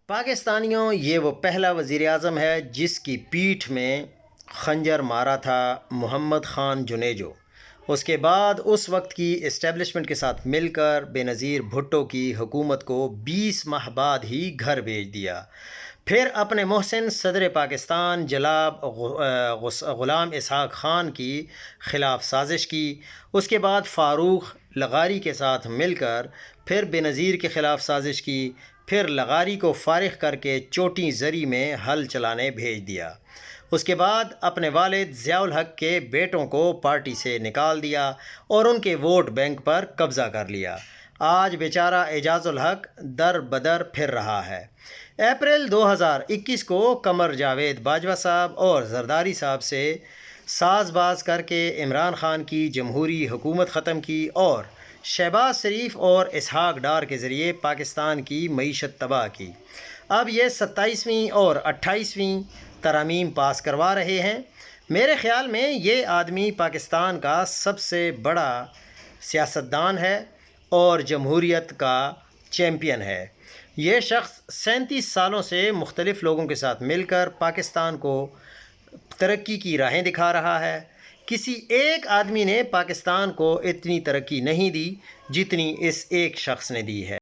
پاکستانیوں، یہ وہ پہلا وزیر اعظم ہے جس کی پیٹھ میں خنجر مارا تھا محمد خان جنیجو۔ اس کے بعد اس وقت کی اسٹیبلشمنٹ کے ساتھ مل کر بے نظیر بھٹو کی حکومت کو 20 ماہ بعد ہی گھر بھیج دیا۔ پھر اپنے محسن صدر پاکستان جناب غلام اسحاق خان کی خلاف سازش کی۔ اس کے بعد فاروق لغاری کے ساتھ مل کر پھر بے نظیر کے خلاف سازش کی۔ پھر لغاری کو فارغ کر کے چوٹی زری میں حل چلانے بھیج دیا۔ اس کے بعد اپنے والد ضیاء الحق کے بیٹوں کو پارٹی سے نکال دیا اور ان کے ووٹ بینک پر قبضہ کر لیا۔ آج بیچارہ اعجاز الحق در بدر پھر رہا ہے۔ اپریل 2021 کو قمر جاوید باجوہ صاحب اور زرداری صاحب سے ساز باز کر کے عمران خان کی جمہوری حکومت ختم کی اور شہباز شریف اور اسحاق ڈار کے ذریعے پاکستان کی معیشت تباہ کی۔ اب یہ 27ویں اور 28ویں ترامیم پاس کروا رہے ہیں۔ میرے خیال میں یہ آدمی پاکستان کا سب سے بڑا سیاستدان ہے اور جمہوریت کا چیمپئن ہے۔ یہ شخص 37 سالوں سے مختلف لوگوں کے ساتھ مل کر پاکستان کو ترقی کی راہیں دکھا رہا ہے۔ کسی ایک آدمی نے پاکستان کو اتنی ترقی نہیں دی جتنی اس ایک شخص نے دی ہے۔